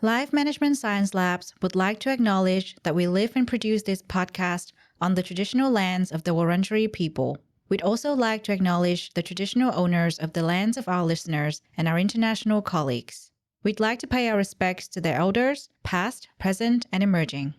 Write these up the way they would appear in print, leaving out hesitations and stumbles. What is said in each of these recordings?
Life Management Science Labs would like to acknowledge that we live and produce this podcast on the traditional lands of the Wurundjeri people. We'd also like to acknowledge the traditional owners of the lands of our listeners and our international colleagues. We'd like to pay our respects to their elders, past, present, and emerging.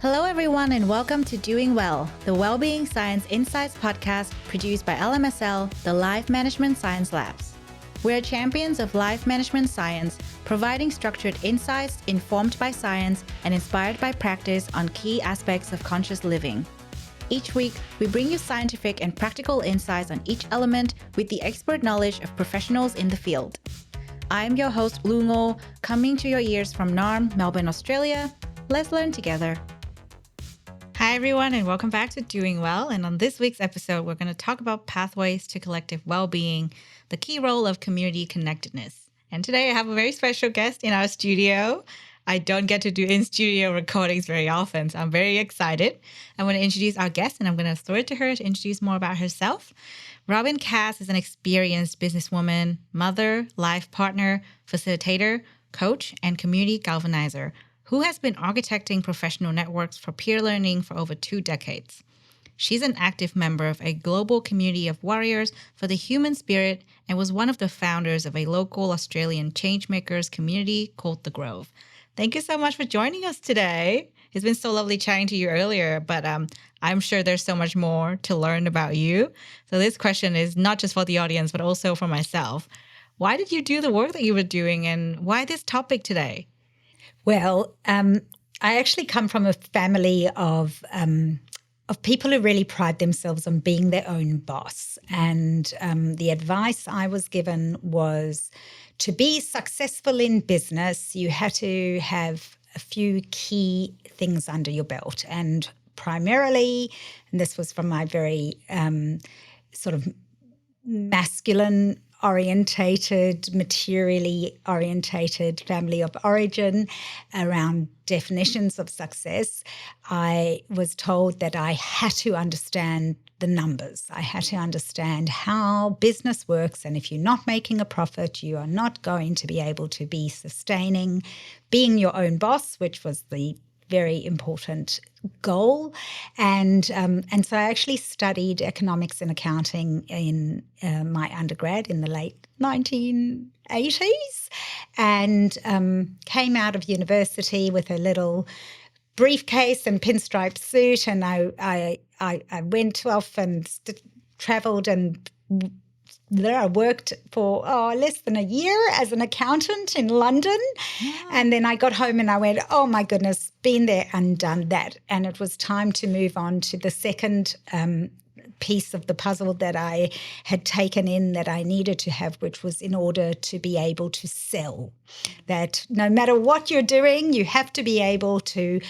Hello, everyone, and welcome to Doing Well, the Wellbeing Science Insights podcast produced by LMSL, the Life Management Science Labs. We're champions of life management science, providing structured insights informed by science and inspired by practice on key aspects of conscious living. Each week, we bring you scientific and practical insights on each element with the expert knowledge of professionals in the field. I'm your host, Lu Ngo, coming to your ears from Naarm, Melbourne, Australia. Let's learn together. Hi, everyone, and welcome back to Doing Well. And on this week's episode, we're going to talk about pathways to collective well-being, the key role of community connectedness. And today I have a very special guest in our studio. I don't get to do in-studio recordings very often, so I'm very excited. I'm going to introduce our guest, and I'm going to throw it to her to introduce more about herself. Robyn Katz is an experienced businesswoman, mother, life partner, facilitator, coach, and community galvanizer, who has been architecting professional networks for peer learning for over 2 decades. She's an active member of a global community of warriors for the human spirit and was one of the founders of a local Australian changemakers community called The Grove. Thank you so much for joining us today. It's been so lovely chatting to you earlier, but I'm sure there's so much more to learn about you. So this question is not just for the audience, but also for myself. Why did you do the work that you were doing, and why this topic today? Well, I actually come from a family of people who really pride themselves on being their own boss. And the advice I was given was to be successful in business, you had to have a few key things under your belt. And primarily, and this was from my very sort of masculine orientated, materially orientated family of origin around definitions of success, I was told that I had to understand the numbers. I had to understand how business works, and if you're not making a profit, you are not going to be able to be sustaining being your own boss, which was the very important goal. And so I actually studied economics and accounting in my undergrad in the late 1980s and came out of university with a little briefcase and pinstripe suit. And I went off and traveled and there I worked for less than a year as an accountant in London. Yeah. And then I got home and I went, oh my goodness, been there and done that. And it was time to move on to the second piece of the puzzle that I had taken in that I needed to have, which was in order to be able to sell. That no matter what you're doing, you have to be able to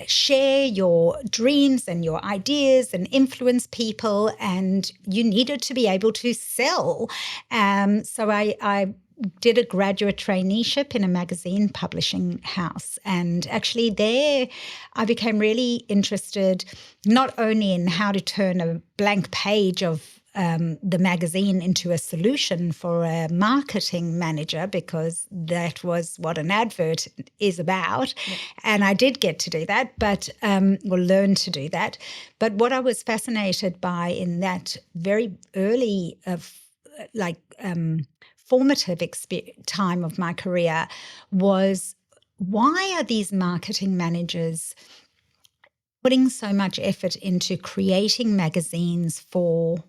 share your dreams and your ideas and influence people, and you needed to be able to sell. So I did a graduate traineeship in a magazine publishing house. And actually there I became really interested not only in how to turn a blank page of the magazine into a solution for a marketing manager, because that was what an advert is about. Yeah. And I did get to do that, but or learn to do that. But what I was fascinated by in that very early formative time of my career was, why are these marketing managers putting so much effort into creating magazines for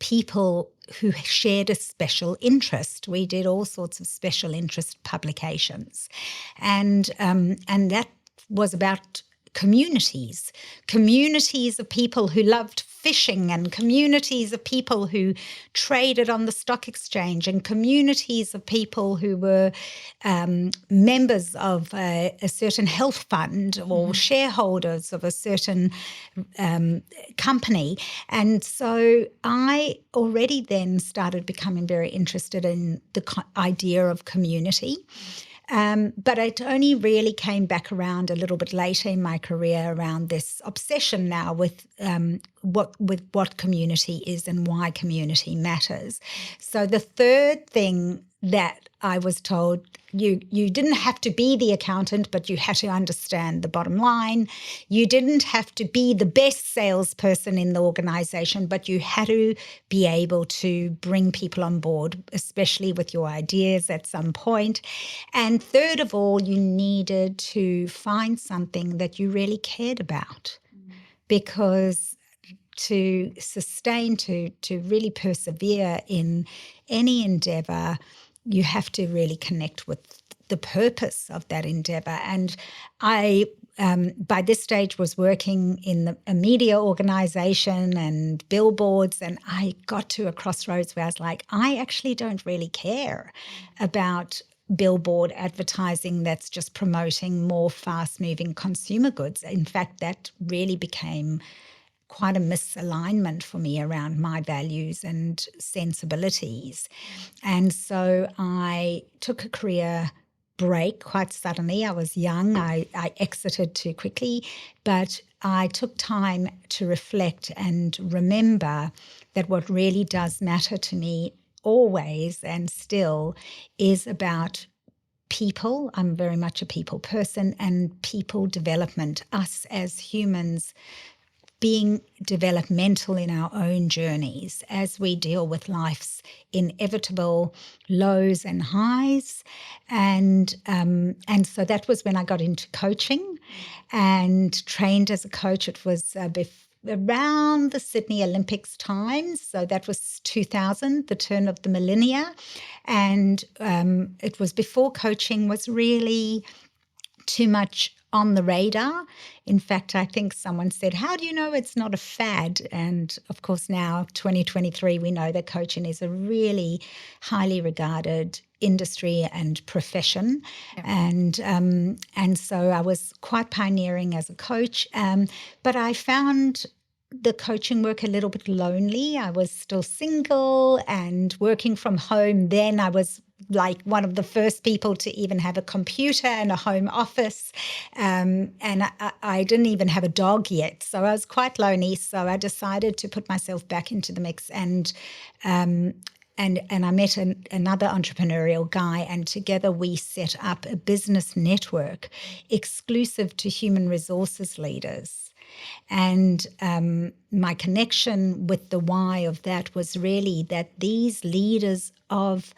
people who shared a special interest? We did all sorts of special interest publications, and that was about communities of people who loved fishing, and communities of people who traded on the stock exchange, and communities of people who were members of a certain health fund or shareholders of a certain company. And so I already then started becoming very interested in the idea of community. But it only really came back around a little bit later in my career around this obsession now with what community is and why community matters. So the third thing that I was told, you didn't have to be the accountant, but you had to understand the bottom line. You didn't have to be the best salesperson in the organization, but you had to be able to bring people on board, especially with your ideas at some point. And third of all, you needed to find something that you really cared about, because to sustain, to really persevere in any endeavor, you have to really connect with the purpose of that endeavor. And I, by this stage, was working in a media organization and billboards, and I got to a crossroads where I was like, I actually don't really care about billboard advertising that's just promoting more fast-moving consumer goods. In fact, that really became quite a misalignment for me around my values and sensibilities. And so I took a career break quite suddenly. I was young. I exited too quickly, but I took time to reflect and remember that what really does matter to me always and still is about people. I'm very much a people person, and people development, us as humans being developmental in our own journeys as we deal with life's inevitable lows and highs. And so that was when I got into coaching and trained as a coach. It was around the Sydney Olympics times. So that was 2000, the turn of the millennia. And it was before coaching was really too much on the radar. In fact, I think someone said, how do you know it's not a fad? And of course, now 2023, we know that coaching is a really highly regarded industry and profession. Yeah. And so I was quite pioneering as a coach. But I found the coaching work a little bit lonely. I was still single and working from home. Then I was like one of the first people to even have a computer and a home office. And I didn't even have a dog yet. So I was quite lonely. So I decided to put myself back into the mix. And I met another entrepreneurial guy, and together we set up a business network exclusive to human resources leaders. And my connection with the why of that was really that these leaders of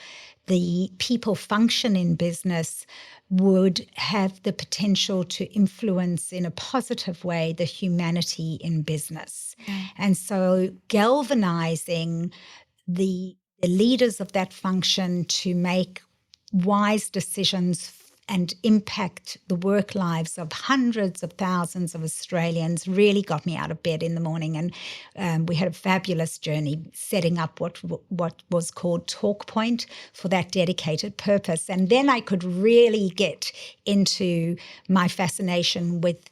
the people function in business would have the potential to influence in a positive way the humanity in business. And so galvanizing the leaders of that function to make wise decisions and impact the work lives of hundreds of thousands of Australians really got me out of bed in the morning. And we had a fabulous journey setting up what was called Talkpoint for that dedicated purpose. And then I could really get into my fascination with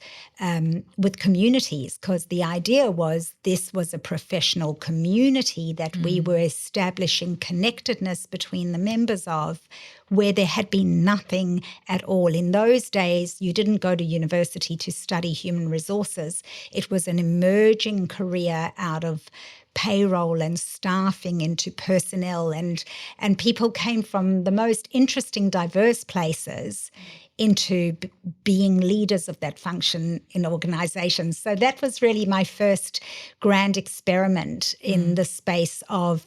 communities, because the idea was this was a professional community that we were establishing connectedness between the members of, where there had been nothing at all. In those days, you didn't go to university to study human resources. It was an emerging career out of payroll and staffing into personnel, and people came from the most interesting, diverse places into being leaders of that function in organizations. So that was really my first grand experiment in the space of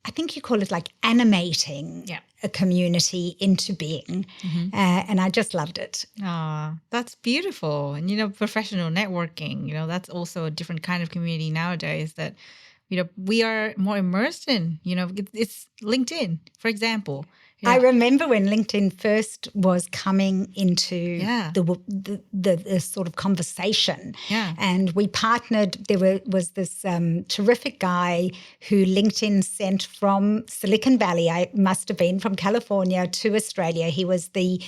I think you call it like animating a community into being. And I just loved it. Ah, that's beautiful. And, professional networking, that's also a different kind of community nowadays that, we are more immersed in. It's LinkedIn, for example. I remember when LinkedIn first was coming into the sort of conversation. And we partnered. There was this terrific guy who LinkedIn sent from Silicon Valley. I must have been from California to Australia. He was the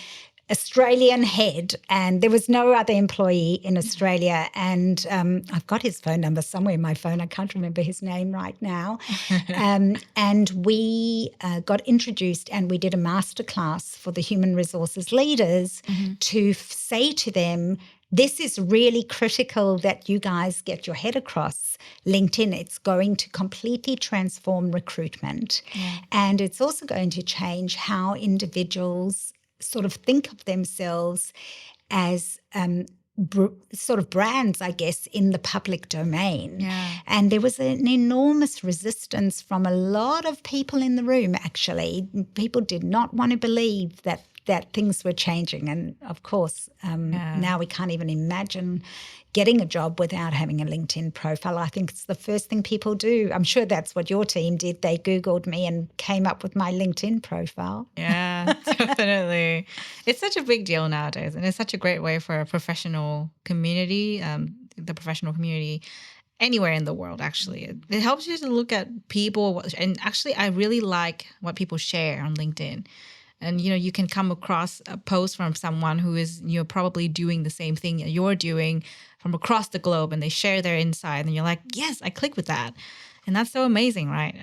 Australian head, and there was no other employee in Australia. And I've got his phone number somewhere in my phone. I can't remember his name right now. And we got introduced, and we did a masterclass for the human resources leaders to say to them, this is really critical that you guys get your head across LinkedIn. It's going to completely transform recruitment. And it's also going to change how individuals sort of think of themselves as sort of brands, I guess, in the public domain. And there was an enormous resistance from a lot of people in the room, actually. People did not want to believe that things were changing. And of course, now we can't even imagine getting a job without having a LinkedIn profile. I think it's the first thing people do. I'm sure that's what your team did. They Googled me and came up with my LinkedIn profile. Yeah, definitely. It's such a big deal nowadays. And it's such a great way for a professional community, the professional community anywhere in the world, actually. It helps you to look at people. And actually, I really like what people share on LinkedIn. And, you can come across a post from someone who is, probably doing the same thing that you're doing from across the globe, and they share their insight, and you're like, yes, I click with that. And that's so amazing, right?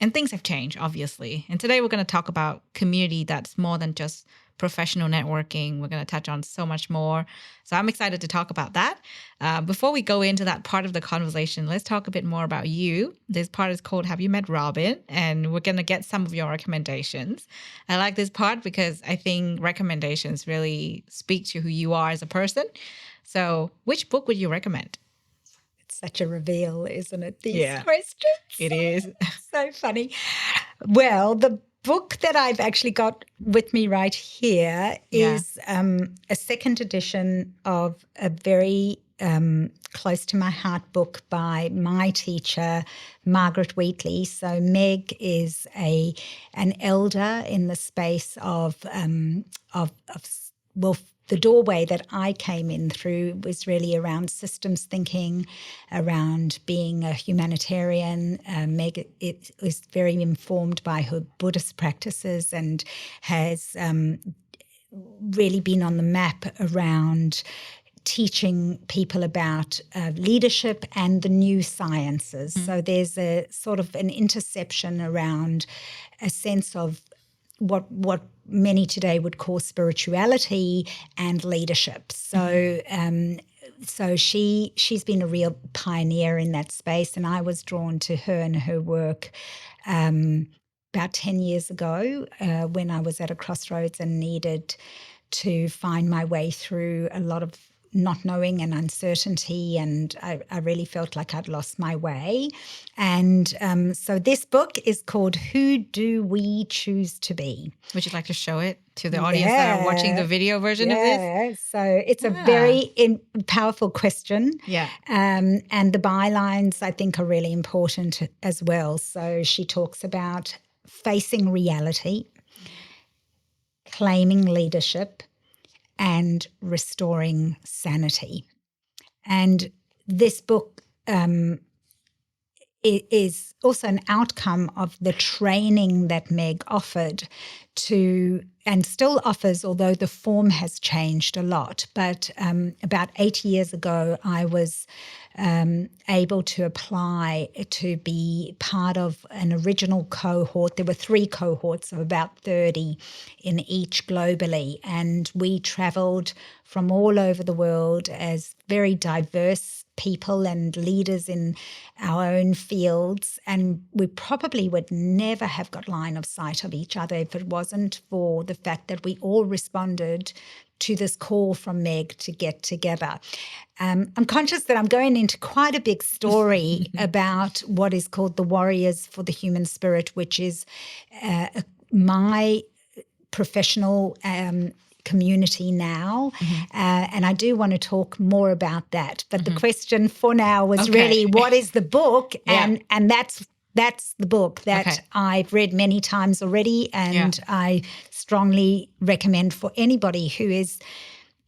And things have changed, obviously. And today we're going to talk about community that's more than just professional networking. We're going to touch on so much more. So I'm excited to talk about that. Before we go into that part of the conversation, let's talk a bit more about you. This part is called Have You Met Robyn? And we're going to get some of your recommendations. I like this part because I think recommendations really speak to who you are as a person. So which book would you recommend? It's such a reveal, isn't it? These questions. It is. So funny. Well, the book that I've actually got with me right here is a second edition of a very close to my heart book by my teacher, Margaret Wheatley. So Meg is an elder in the space of the doorway that I came in through was really around systems thinking, around being a humanitarian. Meg is very informed by her Buddhist practices and has really been on the map around teaching people about leadership and the new sciences. So there's a sort of an interception around a sense of what many today would call spirituality and leadership. So so she's been a real pioneer in that space, and I was drawn to her and her work about 10 years ago when I was at a crossroads and needed to find my way through a lot of not knowing and uncertainty, and I really felt like I'd lost my way. And so this book is called Who Do We Choose to Be? Would you like to show it to the audience that are watching the video version of this? Yeah, so it's a very powerful question. Yeah. And the bylines, I think, are really important as well. So she talks about facing reality, claiming leadership, and restoring sanity. And this book is also an outcome of the training that Meg offered to, and still offers, although the form has changed a lot. But about 8 years ago, I was able to apply to be part of an original cohort. There were 3 cohorts of about 30 in each globally, and we traveled from all over the world as very diverse people and leaders in our own fields, and we probably would never have got line of sight of each other if it wasn't for the fact that we all responded to this call from Meg to get together. I'm conscious that I'm going into quite a big story about what is called the Warriors for the Human Spirit, which is my professional community now. And I do want to talk more about that. But the question for now was really, what is the book? And that's the book that I've read many times already, and I strongly recommend for anybody who is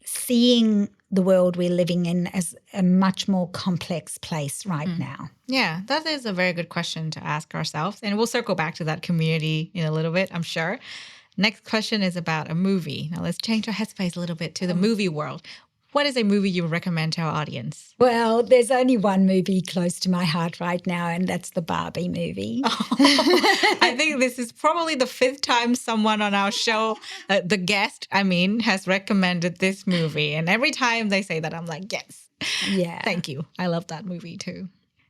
seeing the world we're living in as a much more complex place right now. Yeah, that is a very good question to ask ourselves. And we'll circle back to that community in a little bit, I'm sure. Next question is about a movie. Now let's change our headspace a little bit to the movie world. What is a movie you would recommend to our audience? Well, there's only one movie close to my heart right now, and that's the Barbie movie. I think this is probably the 5th time someone on our show, the guest, has recommended this movie. And every time they say that, I'm like, yes. Yeah. Thank you. I love that movie too.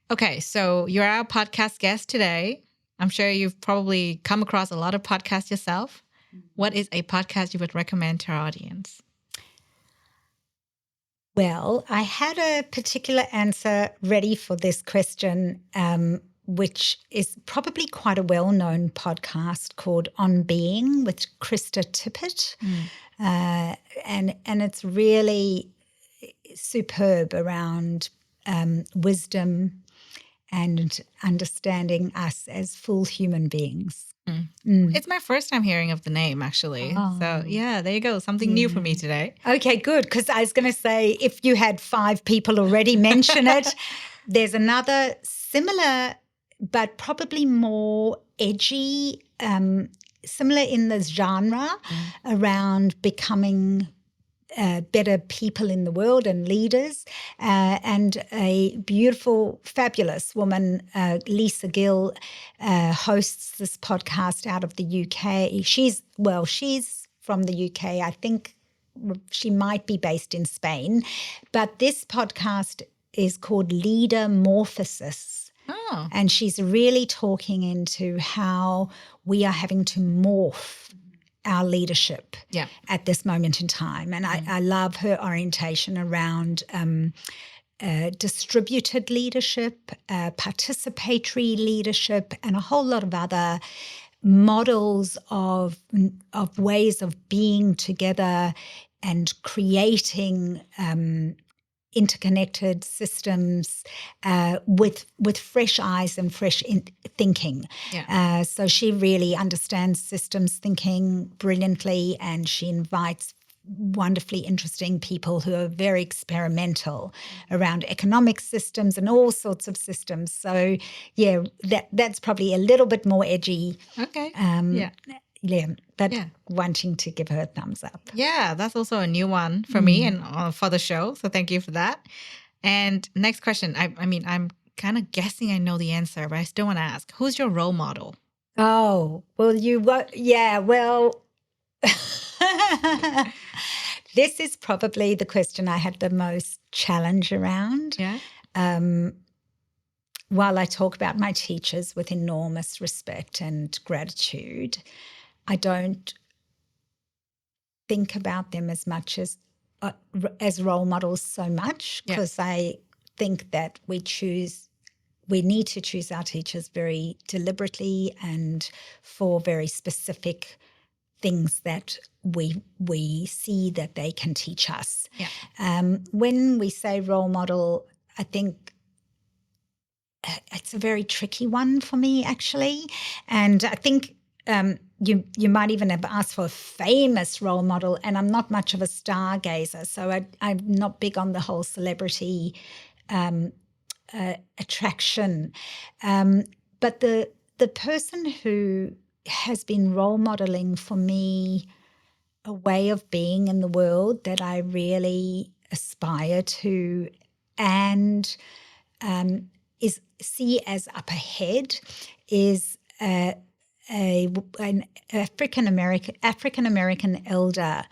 Okay, so you're our podcast guest today. I'm sure you've probably come across a lot of podcasts yourself. What is a podcast you would recommend to our audience? Well, I had a particular answer ready for this question, which is probably quite a well-known podcast called On Being with Krista Tippett. And it's really superb around wisdom and understanding us as full human beings. It's my first time hearing of the name, actually. Oh. So, yeah, there you go. Something new for me today. Okay, good. Because I was going to say, if you had 5 people already mention it, there's another similar, but probably more edgy, similar in the genre around becoming better people in the world and leaders, and a beautiful, fabulous woman, Lisa Gill, hosts this podcast out of the UK. She's from the UK. I think she might be based in Spain, but this podcast is called Leadermorphosis. Oh. And she's really talking into how we are having to morph our leadership at this moment in time. And I love her orientation around distributed leadership, participatory leadership, and a whole lot of other models of ways of being together and creating interconnected systems with fresh eyes and fresh thinking. Yeah. So she really understands systems thinking brilliantly, and she invites wonderfully interesting people who are very experimental around economic systems and all sorts of systems. So, yeah, that's probably a little bit more edgy. Okay. Wanting to give her a thumbs up. Yeah, that's also a new one for me and for the show. So thank you for that. And next question. I'm kind of guessing I know the answer, but I still want to ask, who's your role model? Oh, well, this is probably the question I had the most challenge around. Yeah. While I talk about my teachers with enormous respect and gratitude, I don't think about them as much as role models so much, because I think that we need to choose our teachers very deliberately and for very specific things that we see that they can teach us. Yeah. When we say role model, I think it's a very tricky one for me, actually. And I think you might even have asked for a famous role model, and I'm not much of a stargazer, so I'm not big on the whole celebrity attraction. But the person who has been role modeling for me a way of being in the world that I really aspire to and is see as up ahead is an African American elder,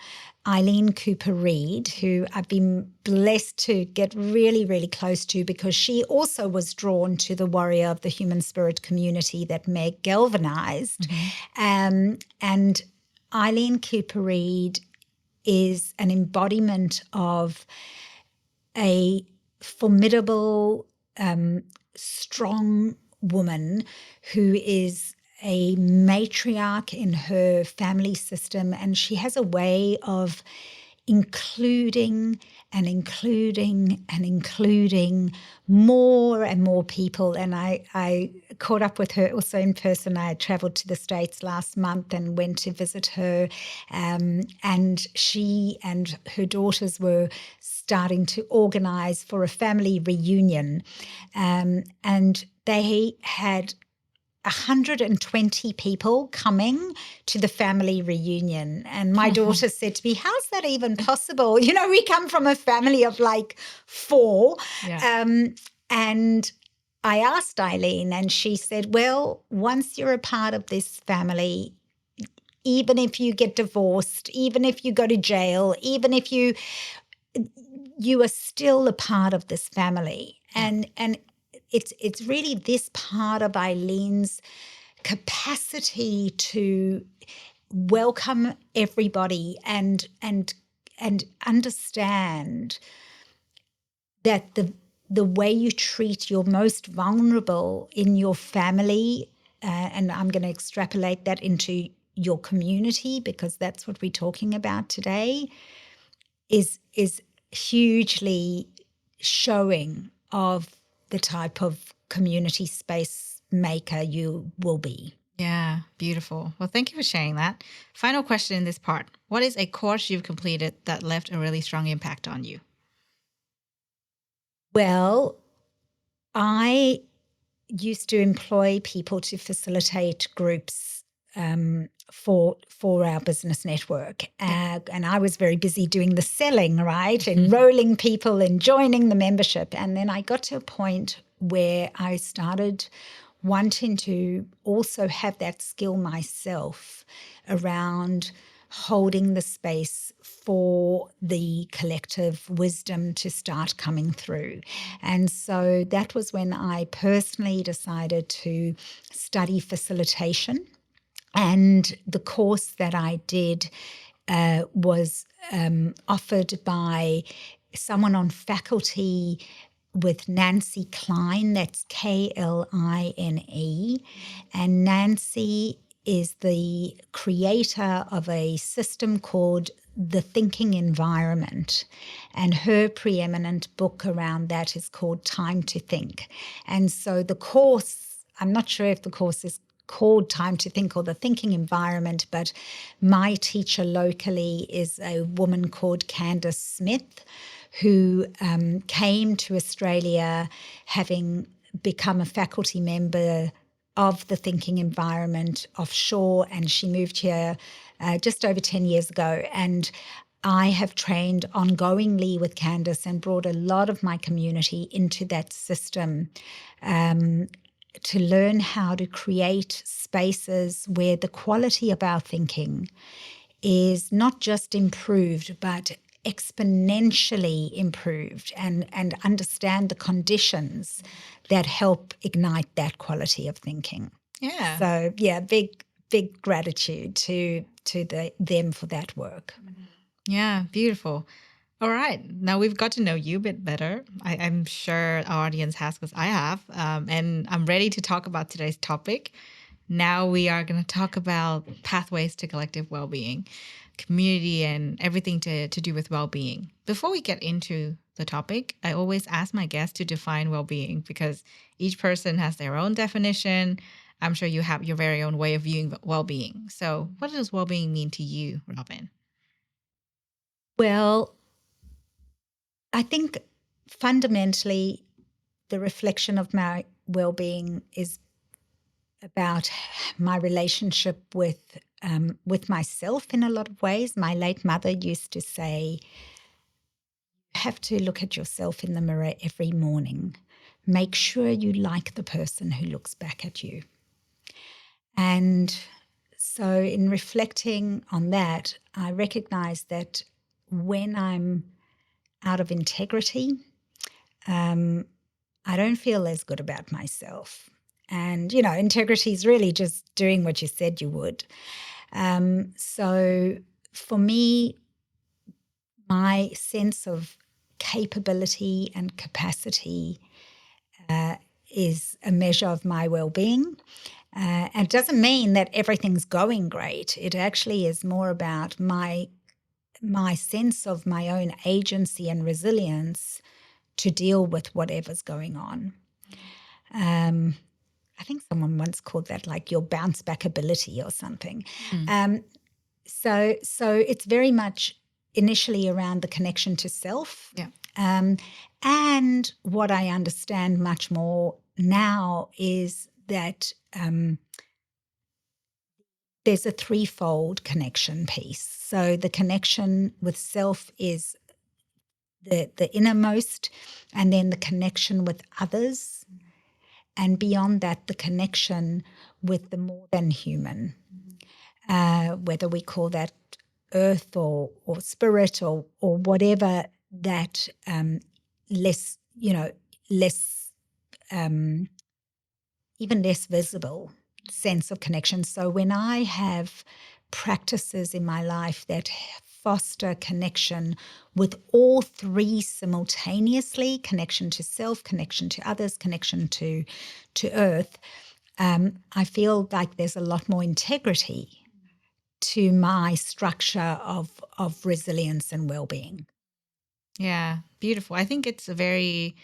Eileen Cooper Reed, who I've been blessed to get really, really close to, because she also was drawn to the warrior of the human spirit community that Meg galvanized. And Eileen Cooper Reed is an embodiment of a formidable, strong woman who is a matriarch in her family system, and she has a way of including more and more people. And I caught up with her also in person. I traveled to the States last month and went to visit her, and she and her daughters were starting to organize for a family reunion, and they had 120 people coming to the family reunion. And my daughter said to me, how's that even possible? You know, we come from a family of like 4. Yeah. And I asked Eileen, and she said, well, once you're a part of this family, even if you get divorced, even if you go to jail, even if you are still a part of this family. And it's really this part of Eileen's capacity to welcome everybody and understand that the way you treat your most vulnerable in your family, and I'm going to extrapolate that into your community because that's what we're talking about today, is hugely showing of the type of community space maker you will be. Yeah, beautiful. Well, thank you for sharing that. Final question in this part. What is a course you've completed that left a really strong impact on you? Well, I used to employ people to facilitate groups for our business network. And I was very busy doing the selling, right? Enrolling people and joining the membership. And then I got to a point where I started wanting to also have that skill myself around holding the space for the collective wisdom to start coming through. And so that was when I personally decided to study facilitation. And the course that I did was offered by someone on faculty with Nancy Klein, that's Kline. And Nancy is the creator of a system called The Thinking Environment. And her preeminent book around that is called Time to Think. And so the course, I'm not sure if the course is called Time to Think or The Thinking Environment, but my teacher locally is a woman called Candace Smith, who came to Australia having become a faculty member of the Thinking Environment offshore, and she moved here just over 10 years ago. And I have trained ongoingly with Candace and brought a lot of my community into that system to learn how to create spaces where the quality of our thinking is not just improved, but exponentially improved, and understand the conditions that help ignite that quality of thinking. Yeah. So yeah, big gratitude to them for that work. Yeah, beautiful. All right. Now we've got to know you a bit better. I'm sure our audience has, because I have. And I'm ready to talk about today's topic. Now we are going to talk about pathways to collective well-being, community, and everything to do with well-being. Before we get into the topic, I always ask my guests to define well-being because each person has their own definition. I'm sure you have your very own way of viewing well-being. So what does well-being mean to you, Robyn? Well, I think fundamentally the reflection of my well-being is about my relationship with myself in a lot of ways. My late mother used to say, you have to look at yourself in the mirror every morning. Make sure you like the person who looks back at you. And so in reflecting on that, I recognize that when I'm out of integrity, I don't feel as good about myself. And, you know, integrity is really just doing what you said you would. So for me, my sense of capability and capacity is a measure of my well-being. And it doesn't mean that everything's going great. It actually is more about my sense of my own agency and resilience to deal with whatever's going on. I think someone once called that like your bounce back ability or something. So it's very much initially around the connection to self. Yeah. And what I understand much more now is that there's a threefold connection piece. So the connection with self is the innermost, and then the connection with others, and beyond that, the connection with the more than human, whether we call that earth or spirit or whatever that less, even less visible sense of connection. So when I have practices in my life that foster connection with all three simultaneously, connection to self, connection to others, connection to earth, I feel like there's a lot more integrity to my structure of resilience and well-being. Yeah, beautiful. I think it's a very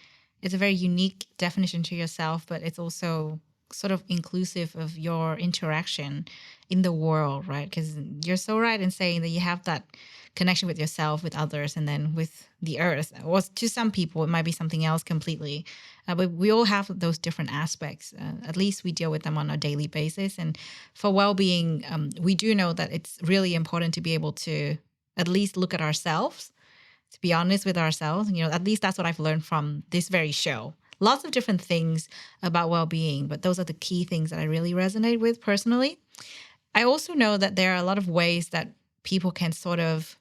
unique definition to yourself, but it's also sort of inclusive of your interaction in the world, right? Because you're so right in saying that you have that connection with yourself, with others, and then with the earth. Or to some people, it might be something else completely. But we all have those different aspects. At least we deal with them on a daily basis. And for well-being, we do know that it's really important to be able to at least look at ourselves, to be honest with ourselves. At least that's what I've learned from this very show. Lots of different things about well-being, but those are the key things that I really resonate with personally. I also know that there are a lot of ways that people can sort of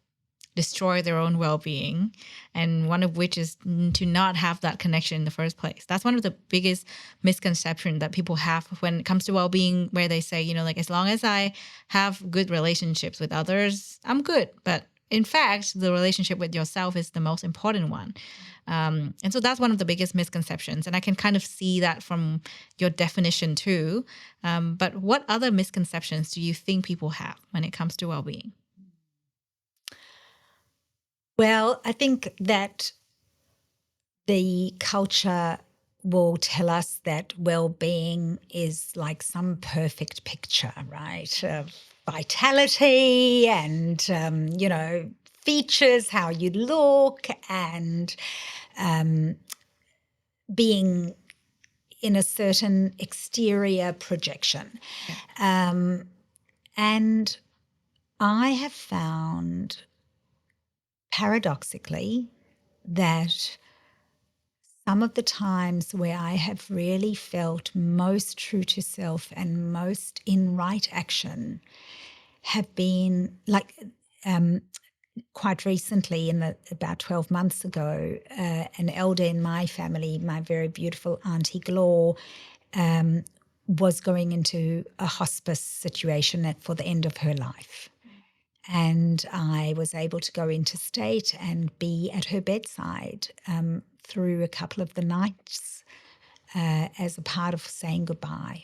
destroy their own well-being, and one of which is to not have that connection in the first place. That's one of the biggest misconceptions that people have when it comes to well-being, where they say, as long as I have good relationships with others, I'm good. But in fact, the relationship with yourself is the most important one. And so that's one of the biggest misconceptions. And I can kind of see that from your definition too. But what other misconceptions do you think people have when it comes to well-being? Well, I think that the culture will tell us that well-being is like some perfect picture, right? Of vitality and, features, how you look, and being in a certain exterior projection. Yeah. And I have found, paradoxically, that some of the times where I have really felt most true to self and most in right action have been like quite recently, about 12 months ago, an elder in my family, my very beautiful Auntie Glor, was going into a hospice situation for the end of her life. And I was able to go interstate and be at her bedside through a couple of the nights as a part of saying goodbye.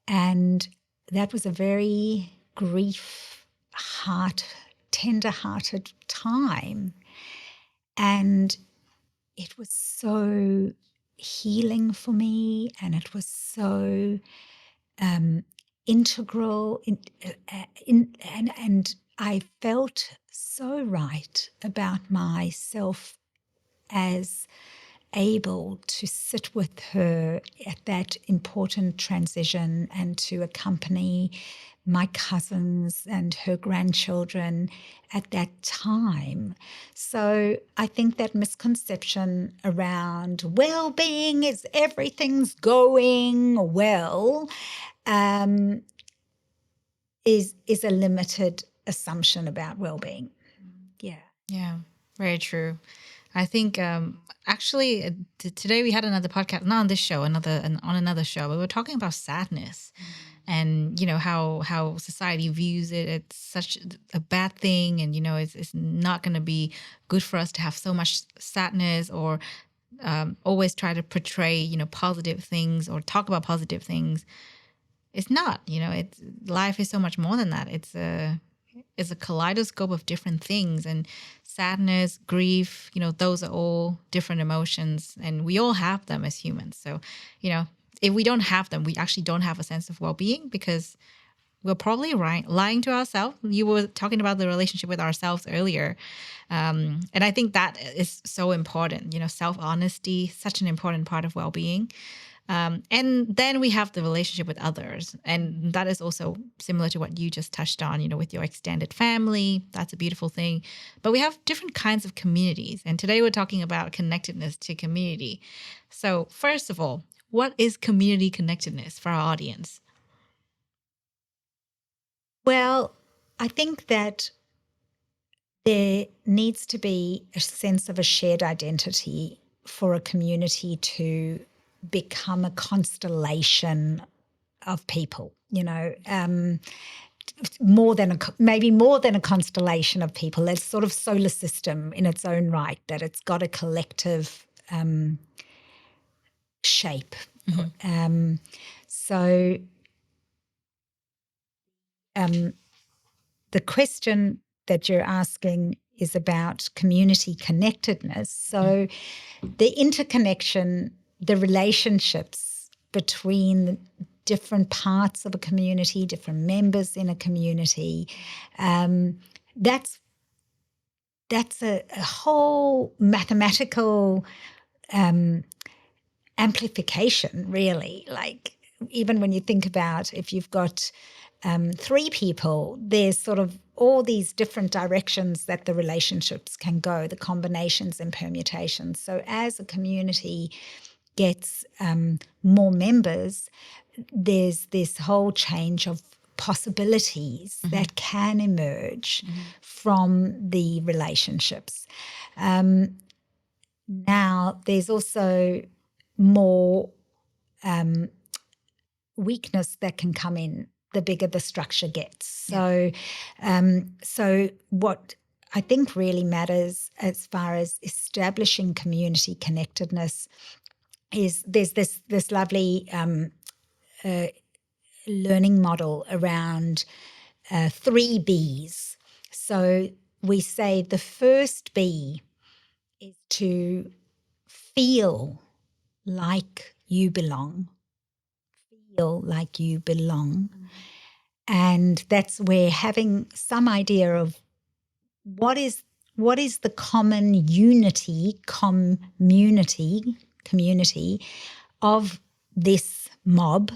And that was a very tender-hearted time. And it was so healing for me, and it was so integral, and I felt so right about myself as able to sit with her at that important transition and to accompany my cousins and her grandchildren at that time. So I think that misconception around well-being is everything's going well is a limited assumption about well-being. Yeah, very true. I think actually today we had another podcast, not on this show, on another show, but we were talking about sadness. And how society views it. It's such a bad thing, and it's not going to be good for us to have so much sadness, or always try to portray positive things or talk about positive things. It's not. It's life is so much more than that. It's a kaleidoscope of different things, and sadness, grief. Those are all different emotions, and we all have them as humans. So if we don't have them, we actually don't have a sense of well-being, because we're probably lying to ourselves. You were talking about the relationship with ourselves earlier. And I think that is so important. Self-honesty, such an important part of well-being. And then we have the relationship with others. And that is also similar to what you just touched on, with your extended family. That's a beautiful thing. But we have different kinds of communities. And today we're talking about connectedness to community. So first of all, what is community connectedness for our audience? Well, I think that there needs to be a sense of a shared identity for a community to become a constellation of people, maybe more than a constellation of people. It's sort of solar system in its own right, that it's got a collective shape. Mm-hmm. The question that you're asking is about community connectedness. So the interconnection, the relationships between different parts of a community, different members in a community, that's a whole mathematical amplification, really. Like, even when you think about if you've got 3 people, there's sort of all these different directions that the relationships can go, the combinations and permutations. So as a community gets more members, there's this whole change of possibilities that can emerge from the relationships. Now, there's also more weakness that can come in the bigger the structure gets. So what I think really matters as far as establishing community connectedness is there's this lovely learning model around 3 Bs. So we say the first B is to feel like you belong. Feel like you belong. And that's where having some idea of what is the common community of this mob,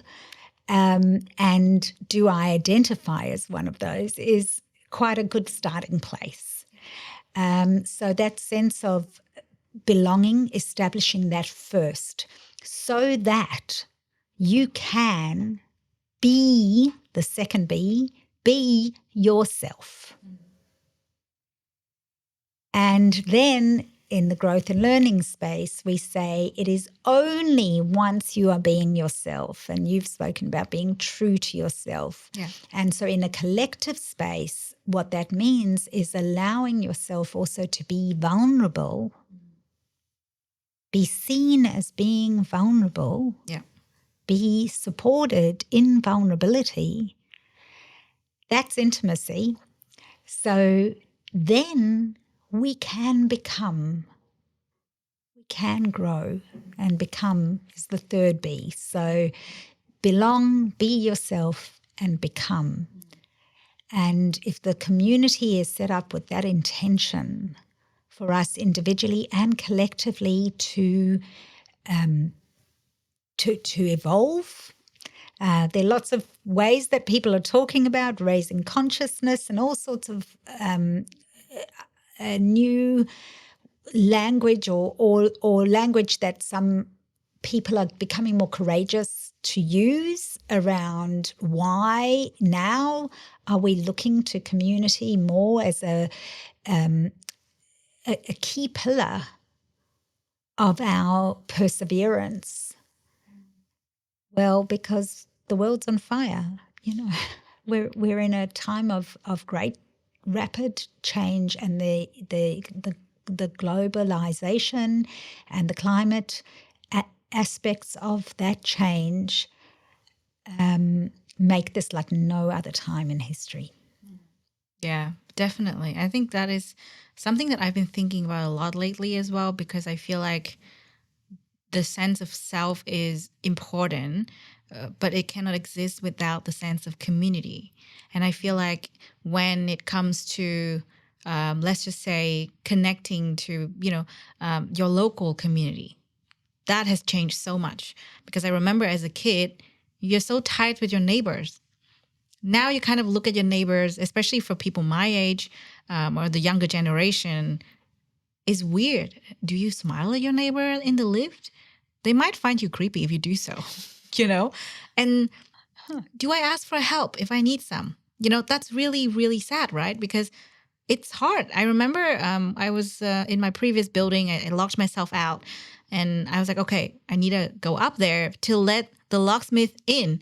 and do I identify as one of those, is quite a good starting place. So that sense of belonging, establishing that first, so that you can be, the second B, be yourself. And then in the growth and learning space, we say it is only once you are being yourself, and you've spoken about being true to yourself. Yeah. And so in a collective space, what that means is allowing yourself also to be vulnerable, be seen as being vulnerable. Yeah. Be supported in vulnerability. That's intimacy. So then we can grow, and become is the third B. So belong, be yourself, and become. And if the community is set up with that intention for us individually and collectively to evolve. There are lots of ways that people are talking about raising consciousness and all sorts of new language or language that some people are becoming more courageous to use around why now are we looking to community more as a key pillar of our perseverance. Well, because the world's on fire, we're in a time of great rapid change, and the globalization and the climate aspects of that change make this like no other time in history. Yeah, definitely. I think that is something that I've been thinking about a lot lately as well, because I feel like the sense of self is important, but it cannot exist without the sense of community. And I feel like when it comes to, let's just say, connecting to, your local community, that has changed so much, because I remember as a kid, you're so tight with your neighbors. Now you kind of look at your neighbors, especially for people my age or the younger generation, is weird. Do you smile at your neighbor in the lift? They might find you creepy if you do so, you know? And do I ask for help if I need some? You know, that's really, really sad, right? Because it's hard. I remember I was in my previous building. I locked myself out and I was like, okay, I need to go up there to let the locksmith in.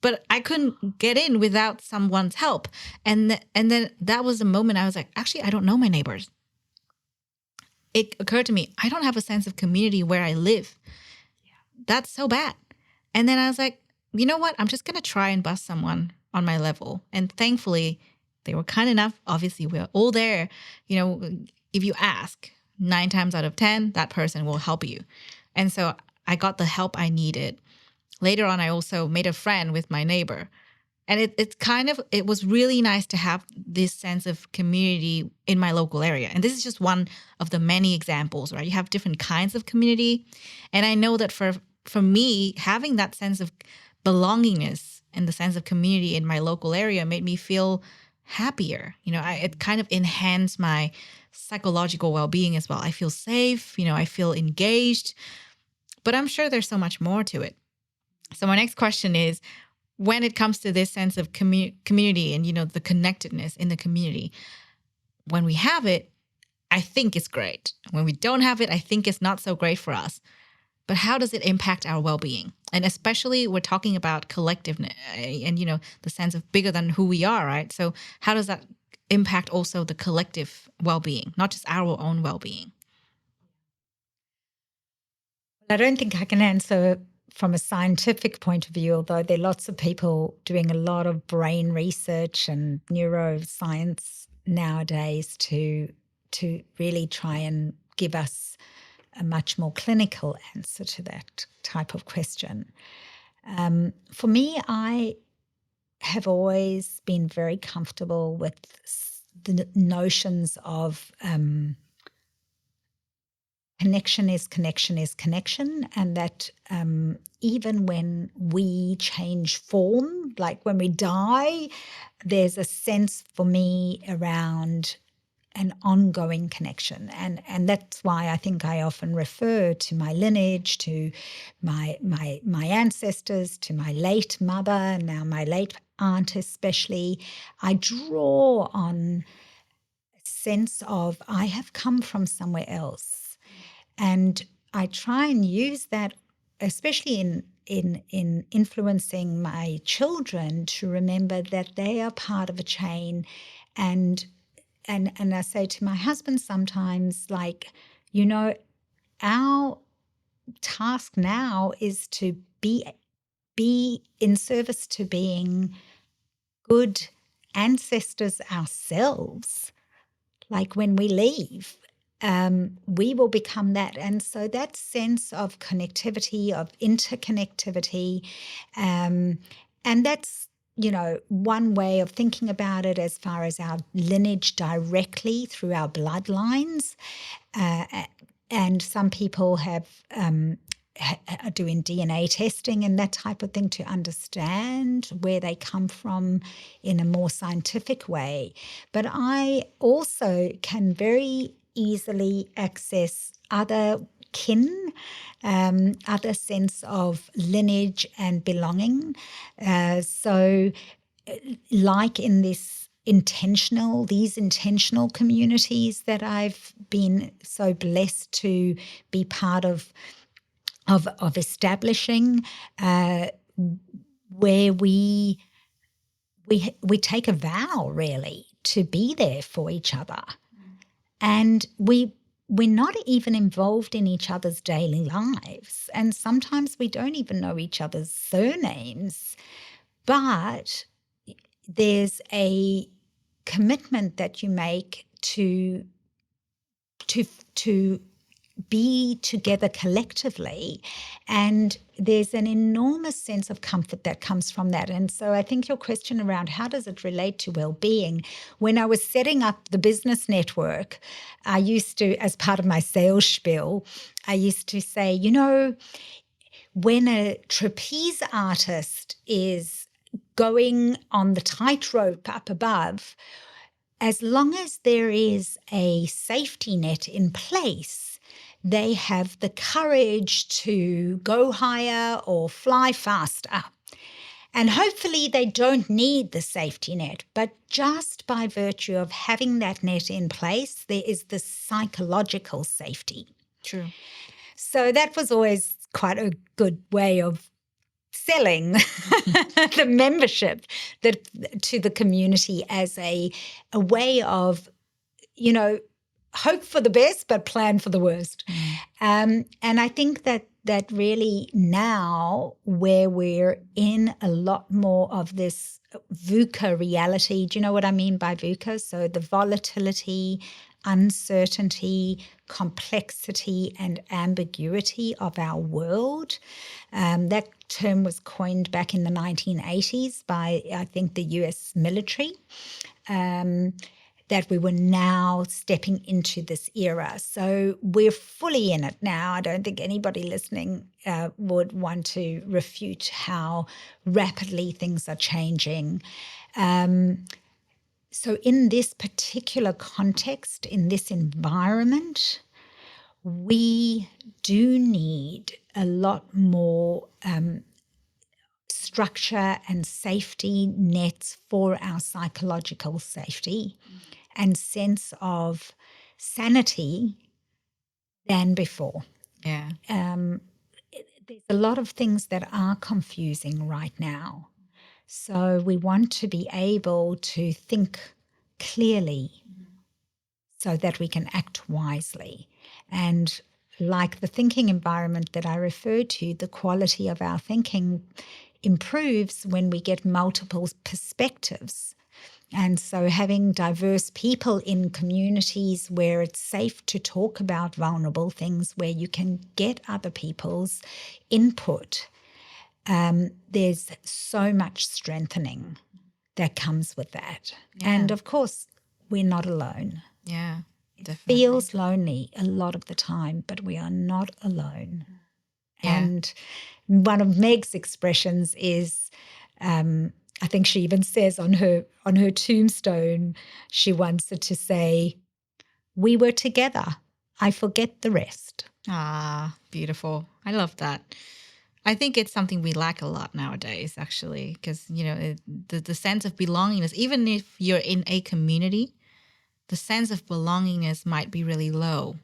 But I couldn't get in without someone's help. And then that was the moment I was like, actually, I don't know my neighbors. It occurred to me, I don't have a sense of community where I live. That's so bad. And then I was like, you know what? I'm just going to try and bust someone on my level. And thankfully, they were kind enough. Obviously, we're all there. You know, if you ask 9 times out of 10, that person will help you. And so I got the help I needed. Later on, I also made a friend with my neighbor. And it was really nice to have this sense of community in my local area. And this is just one of the many examples, right? You have different kinds of community. And I know that for me, having that sense of belongingness and the sense of community in my local area made me feel happier. You know, it kind of enhanced my psychological well-being as well. I feel safe, you know, I feel engaged. But I'm sure there's so much more to it. So my next question is, when it comes to this sense of community and, you know, the connectedness in the community, when we have it, I think it's great. When we don't have it, I think it's not so great for us. But how does it impact our well-being? And especially we're talking about collectiveness and, you know, the sense of bigger than who we are, right? So how does that impact also the collective well-being, not just our own well-being? I don't think I can answer from a scientific point of view, although there are lots of people doing a lot of brain research and neuroscience nowadays to really try and give us a much more clinical answer to that type of question. For me, I have always been very comfortable with the notions of connection is connection, and that even when we change form, like when we die, there's a sense for me around an ongoing connection. And that's why I think I often refer to my lineage, to my ancestors, to my late mother, now my late aunt especially. I draw on a sense of I have come from somewhere else. And I try and use that, especially in influencing my children, to remember that they are part of a chain. And I say to my husband sometimes, like, you know, our task now is to be in service to being good ancestors ourselves. Like when we leave, we will become that. And so that sense of connectivity, of interconnectivity, and that's, you know, one way of thinking about it as far as our lineage directly through our bloodlines. And some people are doing DNA testing and that type of thing to understand where they come from in a more scientific way. But I also can very easily access other kin, other sense of lineage and belonging. So like in these intentional communities that I've been so blessed to be part of establishing, where we take a vow really to be there for each other. And we're not even involved in each other's daily lives. And sometimes we don't even know each other's surnames. But there's a commitment that you make to be together collectively. And there's an enormous sense of comfort that comes from that. And so I think your question around how does it relate to well-being, when I was setting up the business network, I used to, as part of my sales spiel, I used to say, you know, when a trapeze artist is going on the tightrope up above, as long as there is a safety net in place, they have the courage to go higher or fly faster. And hopefully they don't need the safety net, but just by virtue of having that net in place, there is the psychological safety. True. So that was always quite a good way of selling the membership to the community as a way of, you know, hope for the best but plan for the worst. And I think that really now, where we're in a lot more of this VUCA reality, do you know what I mean by VUCA? So the volatility, uncertainty, complexity, and ambiguity of our world. That term was coined back in the 1980s by, I think, the US military, that we were now stepping into this era. So we're fully in it now. I don't think anybody listening would want to refute how rapidly things are changing. So in this particular context, in this environment, we do need a lot more structure and safety nets for our psychological safety and sense of sanity than before. Yeah. There's a lot of things that are confusing right now. So we want to be able to think clearly so that we can act wisely. And like the thinking environment that I referred to, the quality of our thinking improves when we get multiple perspectives. And so having diverse people in communities where it's safe to talk about vulnerable things, where you can get other people's input, there's so much strengthening that comes with that. Yeah. And of course, we're not alone. Yeah, definitely. It feels lonely a lot of the time, but we are not alone. Yeah. And one of Meg's expressions is, I think she even says on her tombstone, she wants it to say, "We were together. I forget the rest." Ah, beautiful. I love that. I think it's something we lack a lot nowadays, actually, because, you know, the sense of belongingness, even if you're in a community, the sense of belongingness might be really low.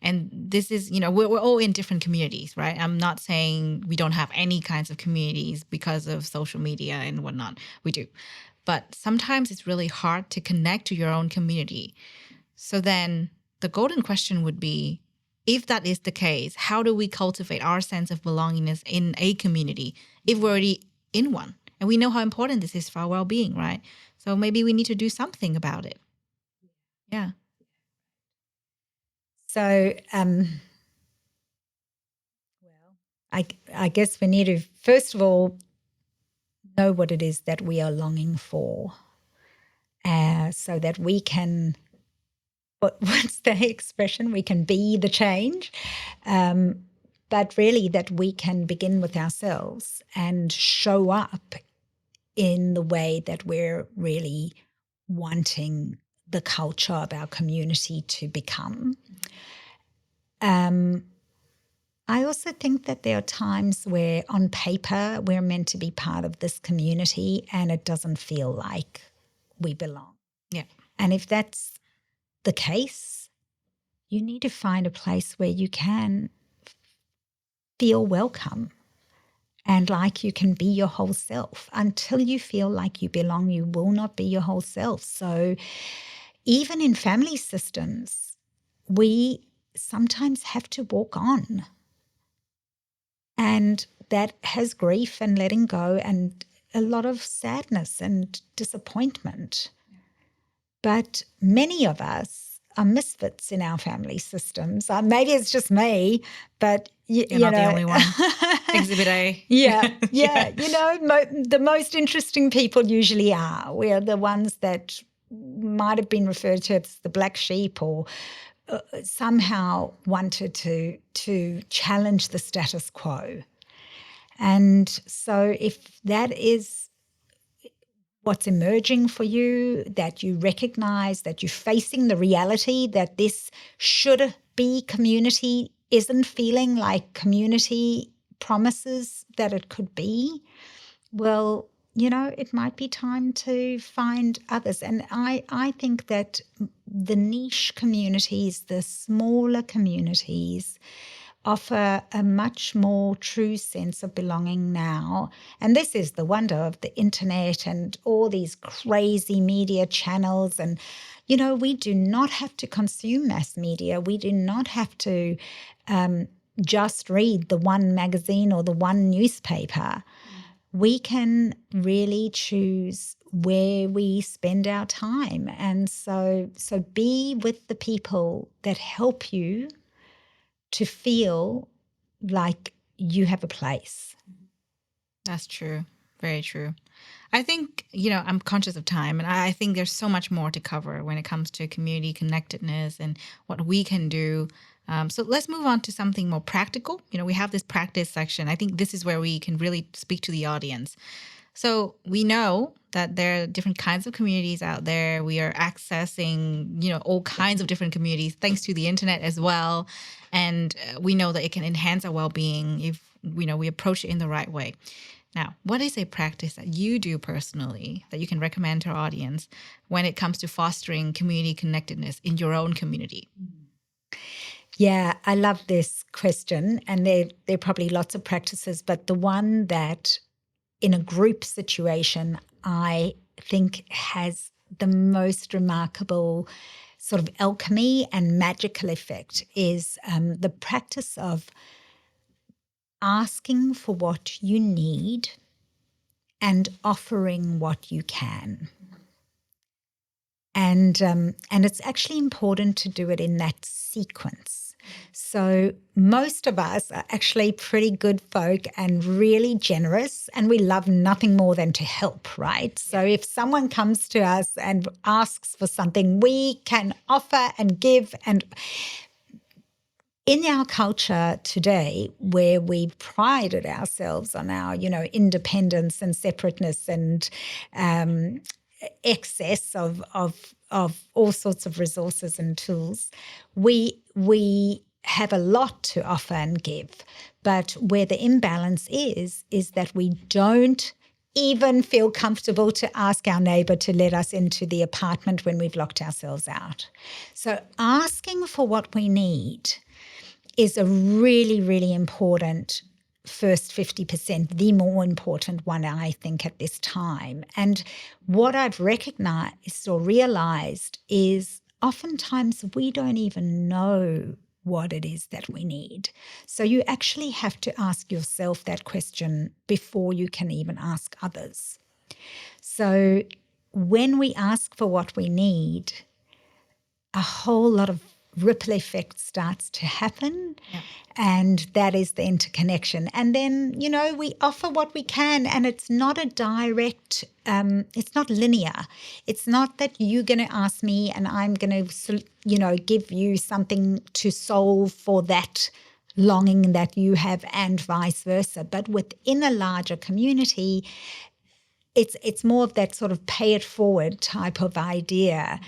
And this is, you know, we're all in different communities, right? I'm not saying we don't have any kinds of communities because of social media and whatnot. We do. But sometimes it's really hard to connect to your own community. So then the golden question would be, if that is the case, how do we cultivate our sense of belongingness in a community if we're already in one? And we know how important this is for our well-being, right? So maybe we need to do something about it. Yeah. So, I guess we need to, first of all, know what it is that we are longing for, so that we can, what's the expression? We can be the change, but really that we can begin with ourselves and show up in the way that we're really wanting the culture of our community to become. I also think that there are times where on paper we're meant to be part of this community and it doesn't feel like we belong. Yeah. And if that's the case, you need to find a place where you can feel welcome and like you can be your whole self. Until you feel like you belong, you will not be your whole self. So even in family systems, we sometimes have to walk on. And that has grief and letting go and a lot of sadness and disappointment. But many of us are misfits in our family systems. Maybe it's just me, but You're not the only one. Exhibit A. Yeah. The most interesting people usually are. We are the ones that might have been referred to as the black sheep, or somehow wanted to challenge the status quo. And so if that is what's emerging for you, that you recognize that you're facing the reality that this should be community isn't feeling like community promises that it could be, well, it might be time to find others. And I think that the niche communities, the smaller communities, offer a much more true sense of belonging now. And this is the wonder of the internet and all these crazy media channels. And, we do not have to consume mass media. We do not have to just read the one magazine or the one newspaper. We can really choose where we spend our time. And so be with the people that help you to feel like you have a place. That's true. Very true. I think, I'm conscious of time, and I think there's so much more to cover when it comes to community connectedness and what we can do. So let's move on to something more practical. We have this practice section. I think this is where we can really speak to the audience. So we know that there are different kinds of communities out there. We are accessing, all kinds of different communities thanks to the internet as well. And we know that it can enhance our well-being if, we approach it in the right way. Now, what is a practice that you do personally that you can recommend to our audience when it comes to fostering community connectedness in your own community? Yeah, I love this question. And there are probably lots of practices, but the one that in a group situation, I think has the most remarkable sort of alchemy and magical effect is the practice of asking for what you need and offering what you can. And it's actually important to do it in that sequence. So most of us are actually pretty good folk and really generous, and we love nothing more than to help, right? So if someone comes to us and asks for something, we can offer and give. And in our culture today, where we prided ourselves on our, independence and separateness and excess of all sorts of resources and tools, we have a lot to offer and give. But where the imbalance is that we don't even feel comfortable to ask our neighbour to let us into the apartment when we've locked ourselves out. So asking for what we need is a really, really important first 50%, the more important one, I think, at this time. And what I've recognized or realized is oftentimes we don't even know what it is that we need. So you actually have to ask yourself that question before you can even ask others. So when we ask for what we need, a whole lot of ripple effect starts to happen. Yeah. And that is the interconnection. And then, we offer what we can, and it's not a direct, it's not linear. It's not that you're going to ask me and I'm going to, give you something to solve for that longing that you have and vice versa. But within a larger community, it's more of that sort of pay it forward type of idea.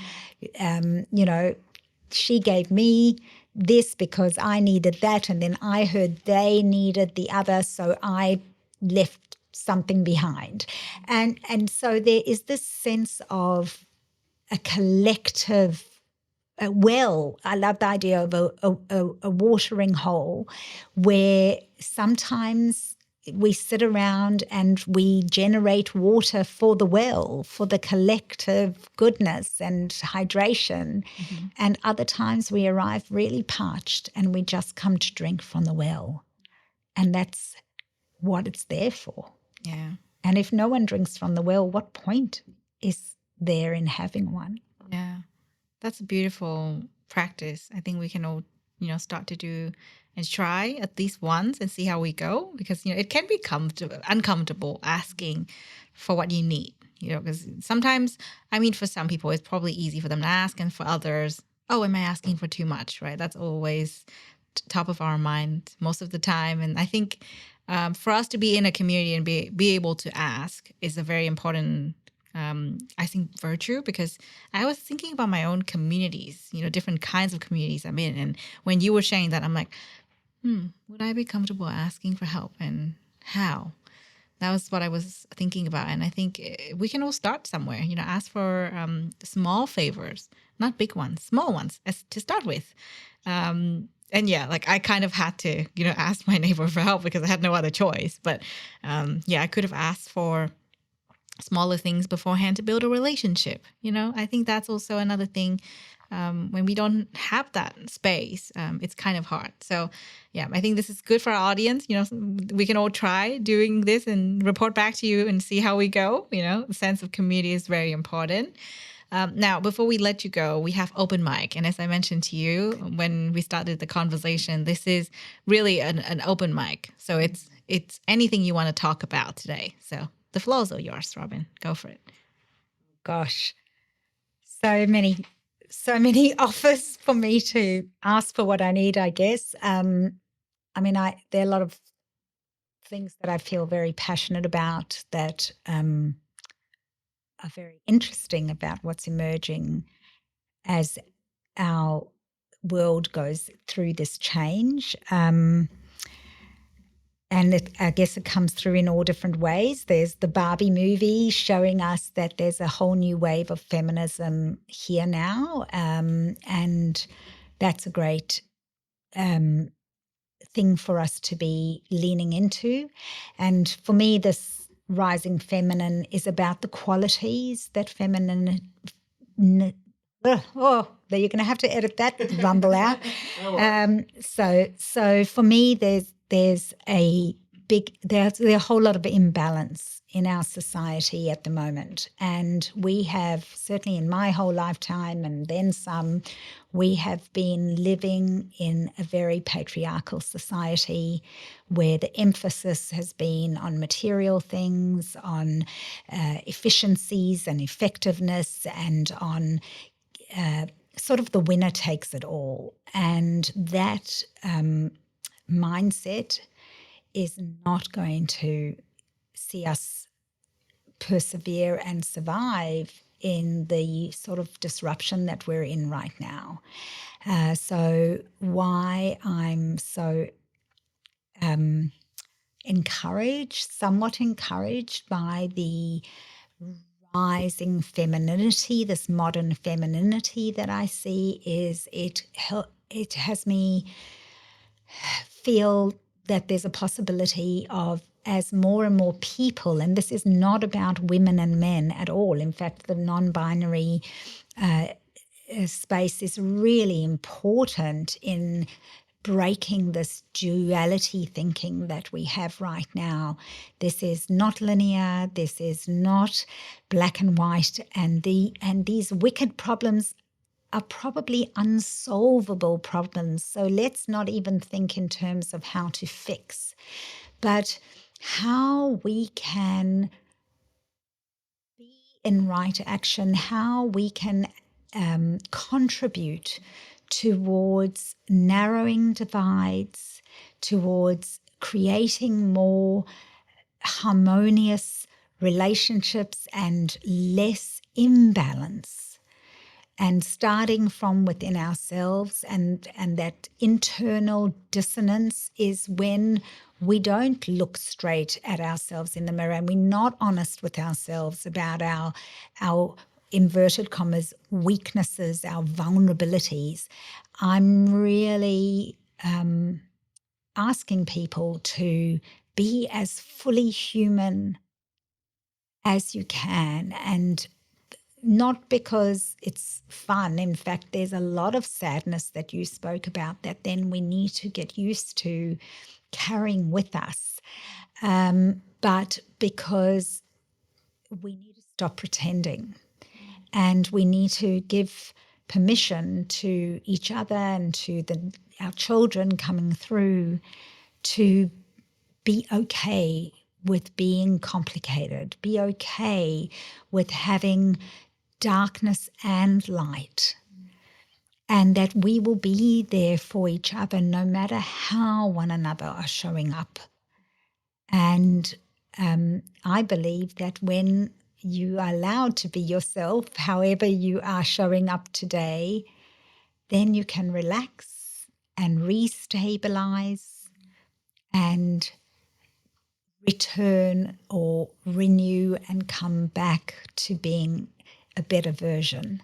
She gave me this because I needed that, and then I heard they needed the other, so I left something behind. And so there is this sense of a collective well. I love the idea of a watering hole where sometimes we sit around and we generate water for the well, for the collective goodness and hydration. Mm-hmm. And other times we arrive really parched and we just come to drink from the well. And that's what it's there for. Yeah. And if no one drinks from the well, what point is there in having one? Yeah. That's a beautiful practice. I think we can all, start to do and try at least once and see how we go, because, it can be uncomfortable asking for what you need, because sometimes, for some people, it's probably easy for them to ask, and for others, oh, am I asking for too much, right? That's always top of our mind most of the time. And I think for us to be in a community and be able to ask is a very important, I think, virtue, because I was thinking about my own communities, different kinds of communities I'm in. And when you were sharing that, I'm like, would I be comfortable asking for help, and how? That was what I was thinking about. And I think we can all start somewhere, ask for small favors, not big ones, small ones to start with. And yeah, like I kind of had to, ask my neighbor for help because I had no other choice. But I could have asked for smaller things beforehand to build a relationship. I think that's also another thing. When we don't have that space, it's kind of hard. So yeah, I think this is good for our audience. We can all try doing this and report back to you and see how we go. The sense of community is very important. Now, before we let you go, we have open mic. And as I mentioned to you when we started the conversation, this is really an open mic. So it's anything you want to talk about today. So the floor is all yours, Robyn. Go for it. Gosh, so many offers for me to ask for what I need, I guess. There are a lot of things that I feel very passionate about that are very interesting about what's emerging as our world goes through this change. And I guess it comes through in all different ways. There's the Barbie movie showing us that there's a whole new wave of feminism here now. And that's a great thing for us to be leaning into. And for me, this rising feminine is about the qualities that feminine... Oh, you're going to have to edit that rumble out. So for me, there's a whole lot of imbalance in our society at the moment. And we have, certainly in my whole lifetime and then some, we have been living in a very patriarchal society where the emphasis has been on material things, on efficiencies and effectiveness, and on sort of the winner takes it all. And that mindset is not going to see us persevere and survive in the sort of disruption that we're in right now. So why I'm so somewhat encouraged by the rising femininity, this modern femininity that I see, is it has me feel that there's a possibility of, as more and more people, and this is not about women and men at all. In fact, the non-binary space is really important in breaking this duality thinking that we have right now. This is not linear. This is not black and white. And these wicked problems are probably unsolvable problems. So let's not even think in terms of how to fix, but how we can be in right action, how we can contribute towards narrowing divides, towards creating more harmonious relationships and less imbalance, and starting from within ourselves. And that internal dissonance is when we don't look straight at ourselves in the mirror and we're not honest with ourselves about our inverted commas weaknesses, our vulnerabilities. I'm really asking people to be as fully human as you can, and not because it's fun. In fact, there's a lot of sadness that you spoke about that then we need to get used to carrying with us, but because we need to stop pretending, and we need to give permission to each other and to our children coming through to be okay with being complicated, be okay with having darkness and light, and that we will be there for each other no matter how one another are showing up. And I believe that when you are allowed to be yourself, however you are showing up today, then you can relax and restabilize and return or renew and come back to being a better version.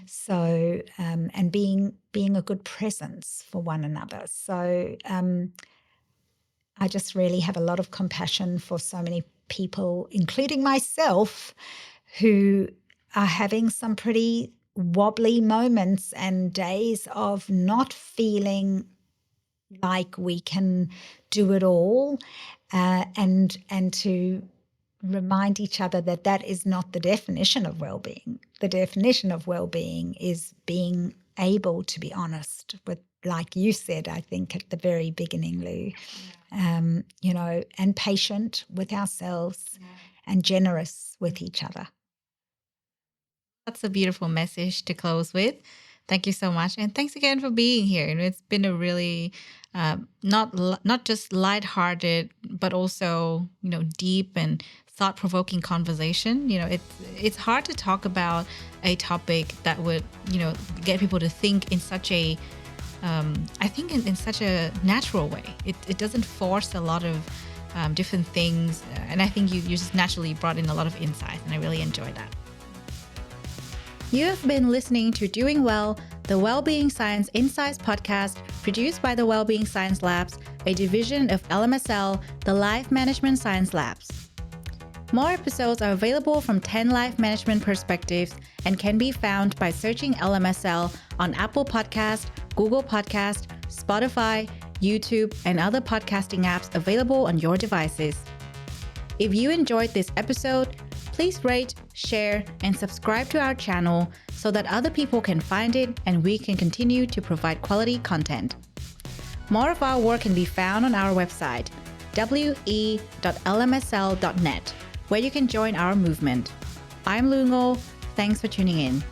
So, and being a good presence for one another. So, I just really have a lot of compassion for so many people, including myself, who are having some pretty wobbly moments and days of not feeling like we can do it all, and to remind each other that that is not the definition of well-being. The definition of well-being is being able to be honest with, like you said, I think at the very beginning, Lu, and patient with ourselves and generous with each other. That's a beautiful message to close with. Thank you so much. And thanks again for being here. It's been a really not just lighthearted, but also, deep and thought-provoking conversation. It's hard to talk about a topic that would, get people to think in such a, I think in such a natural way. It doesn't force a lot of different things. And I think you just naturally brought in a lot of insight, and I really enjoyed that. You have been listening to Doing Well, the Wellbeing Science Insights podcast produced by the Wellbeing Science Labs, a division of LMSL, the Life Management Science Labs. More episodes are available from 10 life management perspectives and can be found by searching LMSL on Apple Podcast, Google Podcast, Spotify, YouTube, and other podcasting apps available on your devices. If you enjoyed this episode, please rate, share, and subscribe to our channel so that other people can find it and we can continue to provide quality content. More of our work can be found on our website, we.lmsl.net, where you can join our movement. I'm Lu Ngo. Thanks for tuning in.